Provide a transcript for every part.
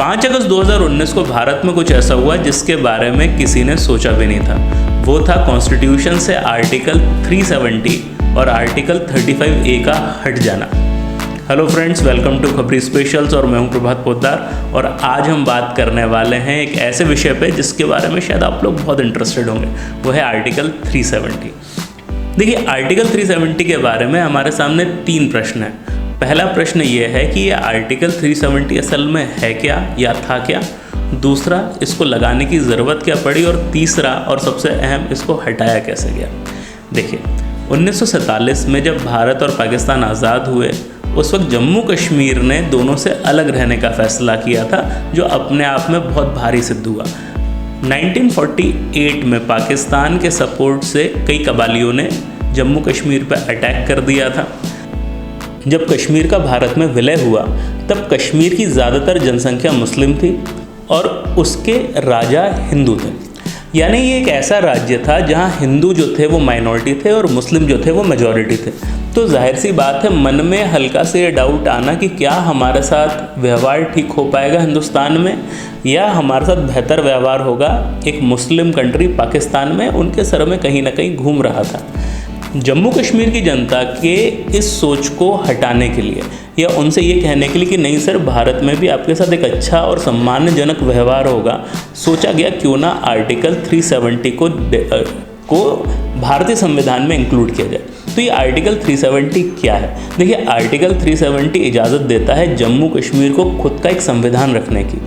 5 अगस्त 2019 को भारत में कुछ ऐसा हुआ जिसके बारे में किसी ने सोचा भी नहीं था। वो था कॉन्स्टिट्यूशन से आर्टिकल 370 और आर्टिकल 35A का हट जाना। हेलो फ्रेंड्स, वेलकम टू खबरी स्पेशल्स और मैं हूं प्रभात पोद्दार। और आज हम बात करने वाले हैं एक ऐसे विषय पे जिसके बारे में शायद आप लोग बहुत इंटरेस्टेड होंगे, वो है आर्टिकल 370। देखिए, आर्टिकल 370 के बारे में हमारे सामने 3 प्रश्न हैं। पहला प्रश्न ये है कि ये आर्टिकल 370 असल में है क्या या था क्या। दूसरा, इसको लगाने की ज़रूरत क्या पड़ी। और तीसरा और सबसे अहम, इसको हटाया कैसे गया। देखिए, 1947 में जब भारत और पाकिस्तान आज़ाद हुए, उस वक्त जम्मू कश्मीर ने दोनों से अलग रहने का फ़ैसला किया था, जो अपने आप में बहुत भारी सिद्ध हुआ। 1948 में पाकिस्तान के सपोर्ट से कई कबालियों ने जम्मू कश्मीर पर अटैक कर दिया था। जब कश्मीर का भारत में विलय हुआ, तब कश्मीर की ज़्यादातर जनसंख्या मुस्लिम थी और उसके राजा हिंदू थे। यानी ये एक ऐसा राज्य था जहाँ हिंदू जो थे वो माइनॉरिटी थे और मुस्लिम जो थे वो मेजॉरिटी थे। तो जाहिर सी बात है, मन में हल्का से ये डाउट आना कि क्या हमारे साथ व्यवहार ठीक हो पाएगा हिंदुस्तान में, या हमारे साथ बेहतर व्यवहार होगा एक मुस्लिम कंट्री पाकिस्तान में। उनके सर में कहीं ना कहीं घूम रहा था। जम्मू कश्मीर की जनता के इस सोच को हटाने के लिए, या उनसे ये कहने के लिए कि नहीं सर, भारत में भी आपके साथ एक अच्छा और सम्मानजनक व्यवहार होगा, सोचा गया क्यों ना आर्टिकल 370 को भारतीय संविधान में इंक्लूड किया जाए। तो ये आर्टिकल 370 क्या है? देखिए, आर्टिकल 370 इजाज़त देता है जम्मू कश्मीर को खुद का एक संविधान रखने की।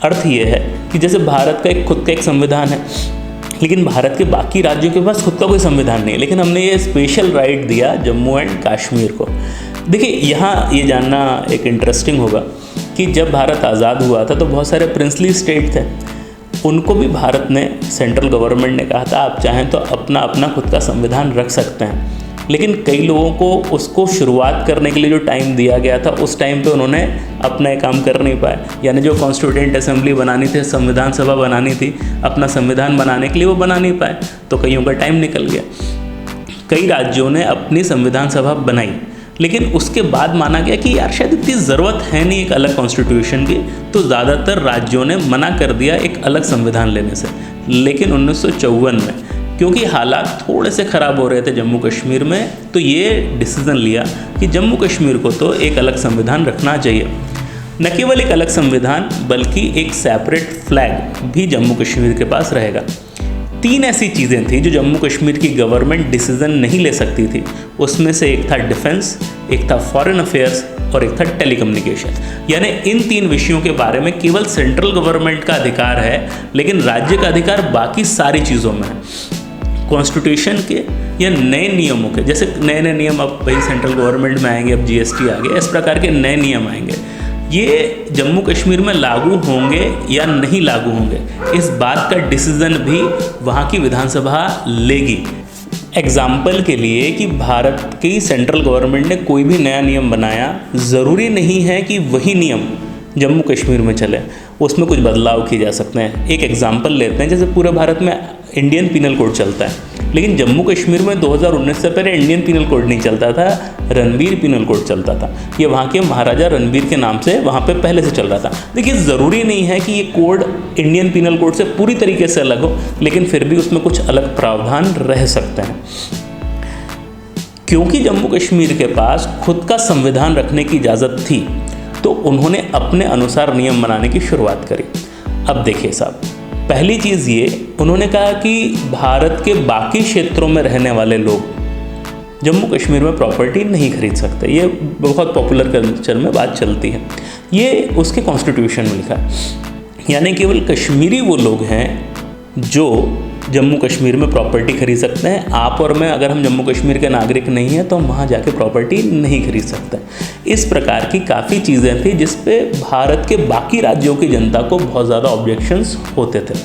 अर्थ ये है कि जैसे भारत का खुद का एक संविधान है, लेकिन भारत के बाकी राज्यों के पास खुद का कोई संविधान नहीं है, लेकिन हमने ये स्पेशल राइट दिया जम्मू एंड कश्मीर को। देखिए, यहाँ ये जानना एक इंटरेस्टिंग होगा कि जब भारत आज़ाद हुआ था तो बहुत सारे प्रिंसली स्टेट थे, उनको भी भारत ने, सेंट्रल गवर्नमेंट ने कहा था आप चाहें तो अपना अपना खुद का संविधान रख सकते हैं। लेकिन कई लोगों को उसको शुरुआत करने के लिए जो टाइम दिया गया था, उस टाइम पे उन्होंने अपना काम कर नहीं पाए। यानी जो कॉन्स्टिट्यूएंट असेंबली बनानी थी, संविधान सभा बनानी थी, अपना संविधान बनाने के लिए वो बना नहीं पाए, तो कईयों का टाइम निकल गया। कई राज्यों ने अपनी संविधान सभा बनाई, लेकिन उसके बाद माना गया कि यार शायद इतनी ज़रूरत है नहीं एक अलग कॉन्स्टिट्यूशन की, तो ज़्यादातर राज्यों ने मना कर दिया एक अलग संविधान लेने से। लेकिन 1954 में क्योंकि हालात थोड़े से ख़राब हो रहे थे जम्मू कश्मीर में, तो ये डिसीज़न लिया कि जम्मू कश्मीर को तो एक अलग संविधान रखना चाहिए। न केवल एक अलग संविधान, बल्कि एक सेपरेट फ्लैग भी जम्मू कश्मीर के पास रहेगा। 3 ऐसी चीज़ें थी जो जम्मू कश्मीर की गवर्नमेंट डिसीज़न नहीं ले सकती थी। उसमें से एक था डिफेंस, एक था फॉरेन अफेयर्स और एक था टेलीकम्युनिकेशन। यानी इन 3 विषयों के बारे में केवल सेंट्रल गवर्नमेंट का अधिकार है, लेकिन राज्य का अधिकार बाकी सारी चीज़ों में है। कॉन्स्टिट्यूशन के या नए नियमों के, जैसे नए नए नियम अब भाई सेंट्रल गवर्नमेंट में आएंगे, अब GST आ गया, इस प्रकार के नए नियम आएंगे, ये जम्मू कश्मीर में लागू होंगे या नहीं लागू होंगे, इस बात का डिसीज़न भी वहाँ की विधानसभा लेगी। एग्जाम्पल के लिए कि भारत की सेंट्रल गवर्नमेंट ने कोई भी नया नियम बनाया, ज़रूरी नहीं है कि वही नियम जम्मू कश्मीर में चले, उसमें कुछ बदलाव किए जा सकते हैं। एक एग्जाम्पल लेते हैं, जैसे पूरे भारत में इंडियन पिनल कोड चलता है, लेकिन जम्मू कश्मीर में 2019 से पहले इंडियन पिनल कोड नहीं चलता था, रणवीर पिनल कोड चलता था। ये वहाँ के महाराजा रणवीर के नाम से वहाँ पे पहले से चल रहा था। देखिए, ज़रूरी नहीं है कि ये कोड इंडियन पिनल कोड से पूरी तरीके से अलग हो, लेकिन फिर भी उसमें कुछ अलग प्रावधान रह सकते हैं। क्योंकि जम्मू कश्मीर के पास खुद का संविधान रखने की इजाज़त थी, तो उन्होंने अपने अनुसार नियम बनाने की शुरुआत करी। अब देखिए साहब, पहली चीज़ ये, उन्होंने कहा कि भारत के बाकी क्षेत्रों में रहने वाले लोग जम्मू कश्मीर में प्रॉपर्टी नहीं खरीद सकते। ये बहुत पॉपुलर कल्चर में बात चलती है, ये उसके कॉन्स्टिट्यूशन में लिखा है। यानी केवल कश्मीरी वो लोग हैं जो जम्मू कश्मीर में प्रॉपर्टी खरीद सकते हैं। आप और मैं, अगर हम जम्मू कश्मीर के नागरिक नहीं हैं, तो हम वहाँ जाके प्रॉपर्टी नहीं खरीद सकते। इस प्रकार की काफ़ी चीज़ें थी जिस पे भारत के बाकी राज्यों की जनता को बहुत ज़्यादा ऑब्जेक्शंस होते थे।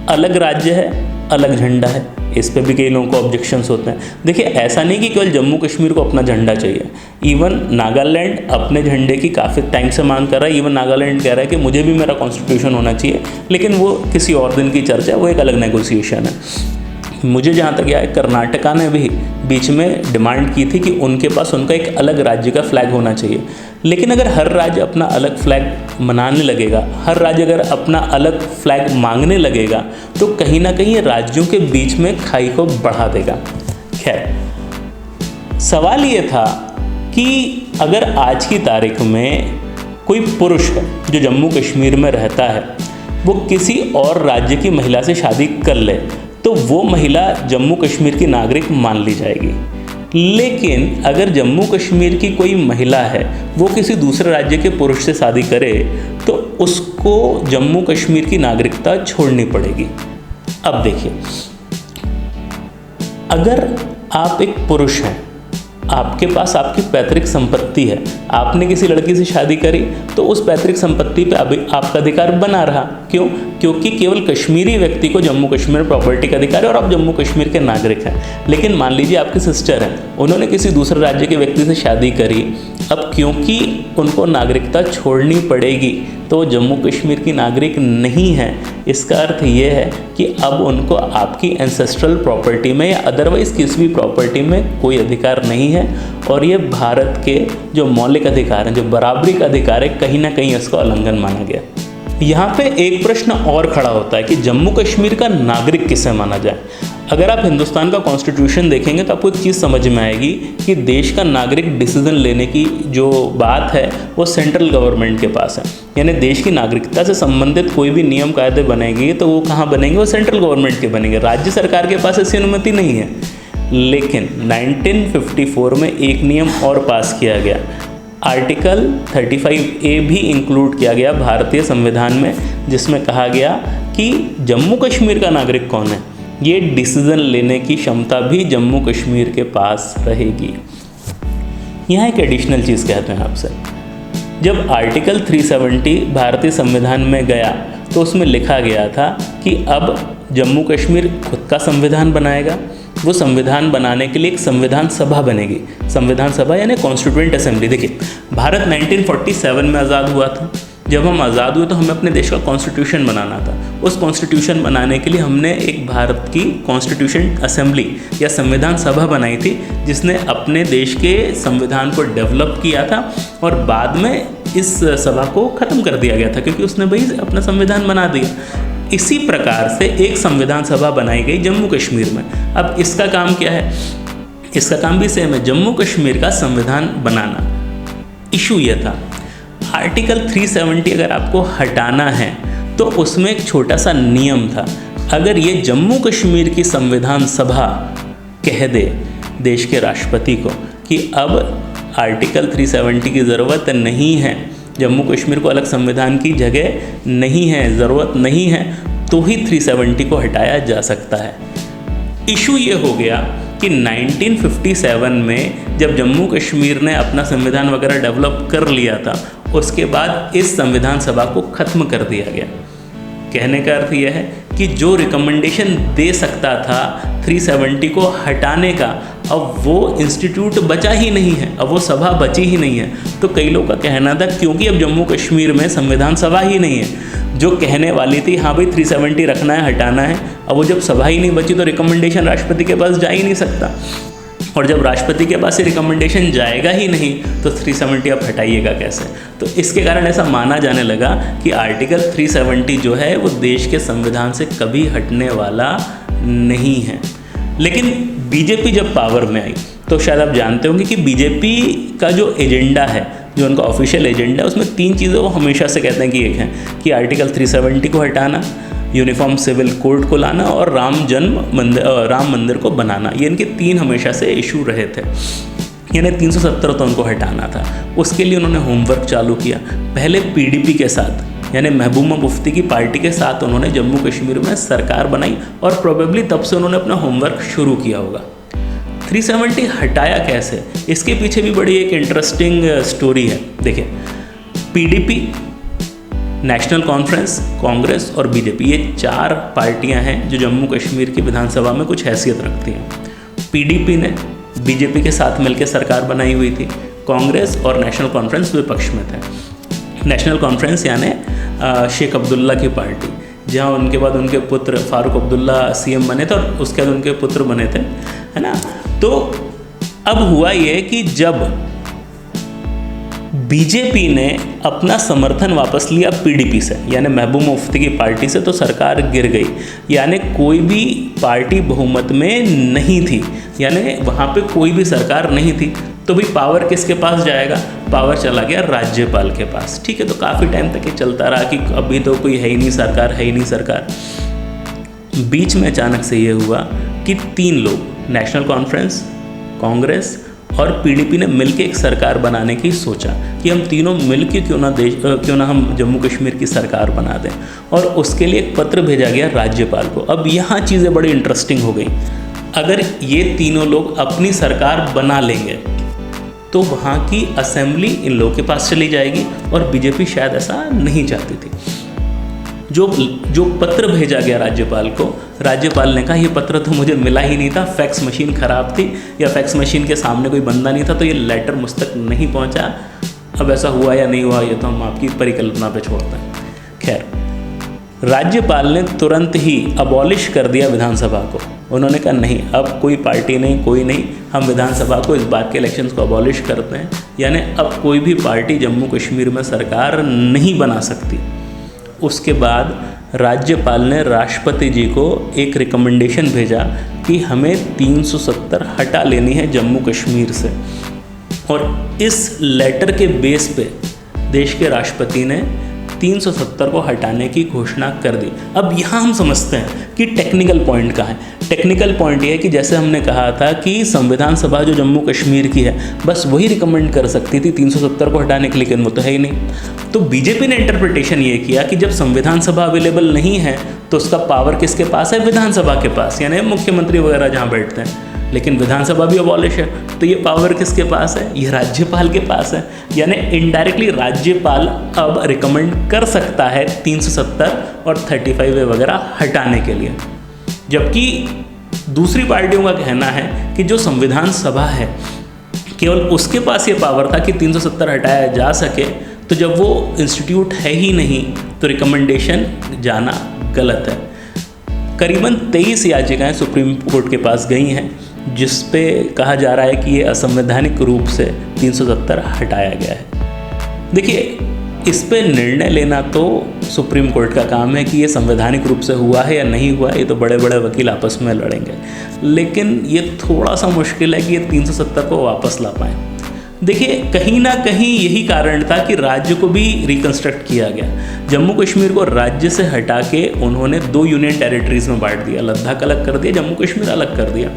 अलग राज्य है, अलग झंडा है, इस पे भी कई लोगों को ऑब्जेक्शंस होते हैं। देखिए, ऐसा नहीं कि केवल जम्मू कश्मीर को अपना झंडा चाहिए, इवन नागालैंड अपने झंडे की काफ़ी टाइम से मांग कर रहा है। इवन नागालैंड कह रहा है कि मुझे भी मेरा कॉन्स्टिट्यूशन होना चाहिए, लेकिन वो किसी और दिन की चर्चा है, वो एक अलग नेगोशिएशन है। मुझे जहाँ तक याद है कर्नाटका ने भी बीच में डिमांड की थी कि उनके पास उनका एक अलग राज्य का फ्लैग होना चाहिए। लेकिन अगर हर राज्य अपना अलग फ्लैग मनाने लगेगा, हर राज्य अगर अपना अलग फ्लैग मांगने लगेगा, तो कहीं ना कहीं राज्यों के बीच में खाई को बढ़ा देगा। खैर, सवाल ये था कि अगर आज की तारीख में कोई पुरुष है जो जम्मू कश्मीर में रहता है, वो किसी और राज्य की महिला से शादी कर ले, तो वो महिला जम्मू कश्मीर की नागरिक मान ली जाएगी। लेकिन अगर जम्मू कश्मीर की कोई महिला है, वो किसी दूसरे राज्य के पुरुष से शादी करे, तो उसको जम्मू कश्मीर की नागरिकता छोड़नी पड़ेगी। अब देखिए, अगर आप एक पुरुष हैं, आपके पास आपकी पैतृक संपत्ति है, आपने किसी लड़की से शादी करी, तो उस पैतृक संपत्ति पे अभी आपका अधिकार बना रहा। क्यों? क्योंकि केवल कश्मीरी व्यक्ति को जम्मू कश्मीर प्रॉपर्टी का अधिकार है और आप जम्मू कश्मीर के नागरिक हैं। लेकिन मान लीजिए आपकी सिस्टर हैं, उन्होंने किसी दूसरे राज्य के व्यक्ति से शादी करी, अब क्योंकि उनको नागरिकता छोड़नी पड़ेगी, तो वो जम्मू कश्मीर की नागरिक नहीं है। इसका अर्थ ये है कि अब उनको आपकी एंसेस्ट्रल प्रॉपर्टी में या अदरवाइज़ किसी भी प्रॉपर्टी में कोई अधिकार नहीं है, और ये भारत के जो मौलिक अधिकार हैं, जो बराबरी का अधिकार है, कहीं ना कहीं इसको उल्लंघन माना गया। यहाँ पे एक प्रश्न और खड़ा होता है कि जम्मू कश्मीर का नागरिक किसे माना जाए। अगर आप हिंदुस्तान का कॉन्स्टिट्यूशन देखेंगे तो आपको एक चीज़ समझ में आएगी कि देश का नागरिक डिसीजन लेने की जो बात है वो सेंट्रल गवर्नमेंट के पास है। यानी देश की नागरिकता से संबंधित कोई भी नियम कायदे बनेंगे तो वो कहाँ बनेंगे? वो सेंट्रल गवर्नमेंट के बनेंगे। राज्य सरकार के पास ऐसी अनुमति नहीं है। लेकिन 1954 में एक नियम और पास किया गया, आर्टिकल 35A भी इंक्लूड किया गया भारतीय संविधान में, जिसमें कहा गया कि जम्मू कश्मीर का नागरिक कौन है, ये डिसीजन लेने की क्षमता भी जम्मू कश्मीर के पास रहेगी। यहाँ एक एडिशनल चीज़ कहते हैं आपसे, जब आर्टिकल 370 भारतीय संविधान में गया तो उसमें लिखा गया था कि अब जम्मू कश्मीर खुद का संविधान बनाएगा। वो संविधान बनाने के लिए एक संविधान सभा बनेगी। संविधान सभा यानी कॉन्स्टिट्यूएंट असेंबली। देखिए, भारत 1947 में आज़ाद हुआ था। जब हम आज़ाद हुए तो हमें अपने देश का कॉन्स्टिट्यूशन बनाना था। उस कॉन्स्टिट्यूशन बनाने के लिए हमने एक भारत की कॉन्स्टिट्यूशन असेंबली या संविधान सभा बनाई थी, जिसने अपने देश के संविधान को डेवलप किया था, और बाद में इस सभा को ख़त्म कर दिया गया था क्योंकि उसने भाई अपना संविधान बना दिया। इसी प्रकार से एक संविधान सभा बनाई गई जम्मू कश्मीर में। अब इसका काम क्या है? इसका काम भी सेम है, जम्मू कश्मीर का संविधान बनाना। इशू यह था, आर्टिकल 370 अगर आपको हटाना है तो उसमें एक छोटा सा नियम था। अगर ये जम्मू कश्मीर की संविधान सभा कह दे देश के राष्ट्रपति को कि अब आर्टिकल 370 की ज़रूरत नहीं है, जम्मू कश्मीर को अलग संविधान की जगह नहीं है, ज़रूरत नहीं है, तो ही 370 को हटाया जा सकता है। इशू ये हो गया कि 1957 में जब जम्मू कश्मीर ने अपना संविधान वगैरह डेवलप कर लिया था, उसके बाद इस संविधान सभा को ख़त्म कर दिया गया। कहने का अर्थ यह है कि जो रिकमेंडेशन दे सकता था 370 को हटाने का, अब वो इंस्टीट्यूट बचा ही नहीं है, अब वो सभा बची ही नहीं है। तो कई लोगों का कहना था क्योंकि अब जम्मू कश्मीर में संविधान सभा ही नहीं है, जो कहने वाली थी हाँ भाई 370 रखना है, हटाना है, अब वो जब सभा ही नहीं बची तो रिकमेंडेशन राष्ट्रपति के पास जा ही नहीं सकता, और जब राष्ट्रपति के पास ये रिकमेंडेशन जाएगा ही नहीं तो 370 आप हटाइएगा कैसे? तो इसके कारण ऐसा माना जाने लगा कि आर्टिकल 370 जो है वो देश के संविधान से कभी हटने वाला नहीं है। लेकिन बीजेपी जब पावर में आई तो शायद आप जानते होंगे कि बीजेपी का जो एजेंडा है, जो उनका ऑफिशियल एजेंडा है, उसमें 3 चीज़ें वो हमेशा से कहते हैं कि एक है कि आर्टिकल 370 को हटाना, यूनिफॉर्म सिविल कोड को लाना और राम मंदिर को बनाना। ये इनके 3 हमेशा से इशू रहे थे। यानी 370 तो उनको हटाना था। उसके लिए उन्होंने होमवर्क चालू किया। पहले पीडीपी के साथ यानी महबूबा मुफ्ती की पार्टी के साथ उन्होंने जम्मू कश्मीर में सरकार बनाई, और प्रोबेबली तब से उन्होंने अपना होमवर्क शुरू किया होगा। 370 हटाया कैसे, इसके पीछे भी बड़ी एक इंटरेस्टिंग स्टोरी है। देखिए, पीडीपी, नेशनल कॉन्फ्रेंस, कांग्रेस और बीजेपी, ये 4 पार्टियां हैं जो जम्मू कश्मीर की विधानसभा में कुछ हैसियत रखती हैं। पीडीपी ने बीजेपी के साथ मिलकर सरकार बनाई हुई थी, कांग्रेस और नेशनल कॉन्फ्रेंस विपक्ष में थे। नेशनल कॉन्फ्रेंस यानी शेख अब्दुल्ला की पार्टी, जहाँ उनके बाद उनके पुत्र फारूक अब्दुल्ला सीएम बने थे और उसके बाद उनके पुत्र बने थे, है ना। तो अब हुआ ये कि जब बीजेपी ने अपना समर्थन वापस लिया पीडीपी से, यानी महबूब मुफ्ती की पार्टी से, तो सरकार गिर गई। यानी कोई भी पार्टी बहुमत में नहीं थी, यानी वहाँ पे कोई भी सरकार नहीं थी। तो भाई पावर किसके पास जाएगा? पावर चला गया राज्यपाल के पास। ठीक है, तो काफ़ी टाइम तक ये चलता रहा कि अभी तो कोई है ही नहीं सरकार, है ही नहीं सरकार। बीच में अचानक से ये हुआ कि 3 लोग, नेशनल कॉन्फ्रेंस, कांग्रेस और पीडीपी ने मिलकर एक सरकार बनाने की सोचा कि हम तीनों मिलकर क्यों ना हम जम्मू कश्मीर की सरकार बना दें। और उसके लिए एक पत्र भेजा गया राज्यपाल को। अब यहाँ चीज़ें बड़ी इंटरेस्टिंग हो गई। अगर ये तीनों लोग अपनी सरकार बना लेंगे तो वहाँ की असेंबली इन लोगों के पास चली जाएगी, और बीजेपी शायद ऐसा नहीं चाहती थी। जो पत्र भेजा गया राज्यपाल को, राज्यपाल ने कहा ये पत्र तो मुझे मिला ही नहीं था, फैक्स मशीन ख़राब थी या फैक्स मशीन के सामने कोई बंदा नहीं था, तो ये लेटर मुझ तक नहीं पहुंचा। अब ऐसा हुआ या नहीं हुआ ये तो हम आपकी परिकल्पना पे छोड़ते हैं। खैर, राज्यपाल ने तुरंत ही अबॉलिश कर दिया विधानसभा को। उन्होंने कहा नहीं, अब कोई पार्टी नहीं, कोई नहीं, हम विधानसभा को इस बार के इलेक्शंस को अबॉलिश करते हैं। यानी अब कोई भी पार्टी जम्मू कश्मीर में सरकार नहीं बना सकती। उसके बाद राज्यपाल ने राष्ट्रपति जी को एक रिकमेंडेशन भेजा कि हमें 370 हटा लेनी है जम्मू कश्मीर से, और इस लेटर के बेस पे देश के राष्ट्रपति ने 370 को हटाने की घोषणा कर दी। अब यहाँ हम समझते हैं कि टेक्निकल पॉइंट कहाँ है। टेक्निकल पॉइंट ये है कि जैसे हमने कहा था कि संविधान सभा जो जम्मू कश्मीर की है बस वही रिकमेंड कर सकती थी 370 को हटाने के लिए, लेकिन वो तो है ही नहीं। तो बीजेपी ने इंटरप्रिटेशन ये किया कि जब संविधान सभा अवेलेबल नहीं है तो उसका पावर किसके पास है? विधानसभा के पास, यानी मुख्यमंत्री वगैरह जहाँ बैठते हैं। लेकिन विधानसभा भी अबॉलिश है, तो ये पावर किसके पास है? ये राज्यपाल के पास है। यानी इनडायरेक्टली राज्यपाल अब रिकमेंड कर सकता है 370 और 35A वगैरह हटाने के लिए। जबकि दूसरी पार्टियों का कहना है कि जो संविधान सभा है केवल उसके पास ये पावर था कि 370 हटाया जा सके, तो जब वो इंस्टीट्यूट है ही नहीं तो रिकमेंडेशन जाना गलत है। करीबन 23 याचिकाएं सुप्रीम कोर्ट के पास गई हैं, जिस पे कहा जा रहा है कि ये असंवैधानिक रूप से 370 हटाया गया है। देखिए, इस पे निर्णय लेना तो सुप्रीम कोर्ट का काम है कि ये संवैधानिक रूप से हुआ है या नहीं हुआ है, ये तो बड़े बड़े वकील आपस में लड़ेंगे। लेकिन ये थोड़ा सा मुश्किल है कि ये 370 को वापस ला पाएँ। देखिए, कहीं ना कहीं यही कारण था कि राज्य को भी रिकन्स्ट्रक्ट किया गया। जम्मू कश्मीर को राज्य से हटा के उन्होंने 2 यूनियन टेरिटरीज में बांट दिया। लद्दाख अलग कर दिया, जम्मू कश्मीर अलग कर दिया।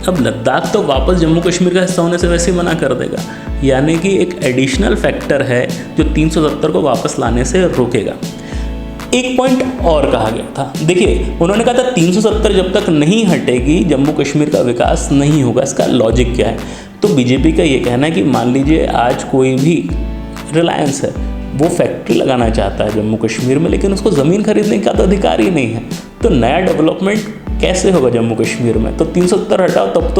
अब लद्दाख तो वापस जम्मू कश्मीर का हिस्सा होने से वैसे ही मना कर देगा, यानी कि एक एडिशनल फैक्टर है जो 370 को वापस लाने से रोकेगा। एक पॉइंट और कहा गया था। देखिए, उन्होंने कहा था 370 जब तक नहीं हटेगी जम्मू कश्मीर का विकास नहीं होगा। इसका लॉजिक क्या है? तो बीजेपी का ये कहना है कि मान लीजिए आज कोई भी रिलायंस है, वो फैक्ट्री लगाना चाहता है जम्मू कश्मीर में, लेकिन उसको ज़मीन खरीदने का तो अधिकार ही नहीं है। तो नया डेवलपमेंट कैसे होगा जम्मू कश्मीर में? तो 370 हटाओ, तब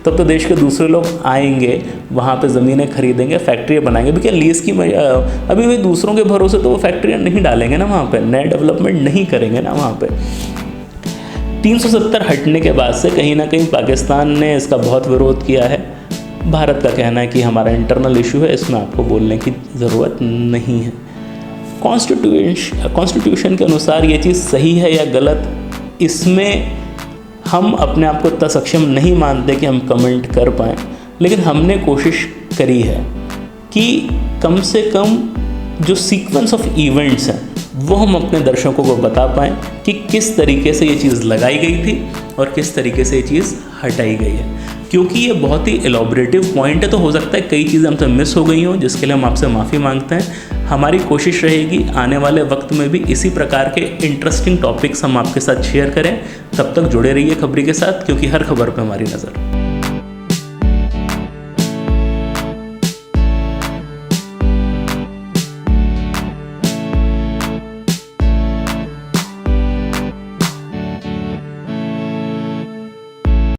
तो देश के दूसरे लोग आएंगे, वहाँ पे ज़मीनें खरीदेंगे, फैक्ट्रियाँ बनाएंगे। क्या लीज की अभी भी दूसरों के भरोसे तो वो फैक्ट्रियाँ नहीं डालेंगे ना, वहाँ पे नया डेवलपमेंट नहीं करेंगे ना वहाँ पे। 370 हटने के बाद से कहीं ना कहीं पाकिस्तान ने इसका बहुत विरोध किया है। भारत का कहना है कि हमारा इंटरनल इशू है, इसमें आपको बोलने की ज़रूरत नहीं है। कॉन्स्टिट्यूशन के अनुसार ये चीज़ सही है या गलत, इसमें हम अपने आप को इतना सक्षम नहीं मानते कि हम कमेंट कर पाएँ, लेकिन हमने कोशिश करी है कि कम से कम जो सीक्वेंस ऑफ इवेंट्स हैं वो हम अपने दर्शकों को बता पाएँ कि किस तरीके से ये चीज़ लगाई गई थी और किस तरीके से ये चीज़ हटाई गई है। क्योंकि ये बहुत ही एलॉबरेटिव पॉइंट है, तो हो सकता है कई चीज़ें हमसे मिस हो गई हों, जिसके लिए हम आपसे माफ़ी मांगते हैं। हमारी कोशिश रहेगी आने वाले वक्त में भी इसी प्रकार के इंटरेस्टिंग टॉपिक्स हम आपके साथ शेयर करें। तब तक जुड़े रहिए खबरी के साथ, क्योंकि हर खबर पर हमारी नज़र।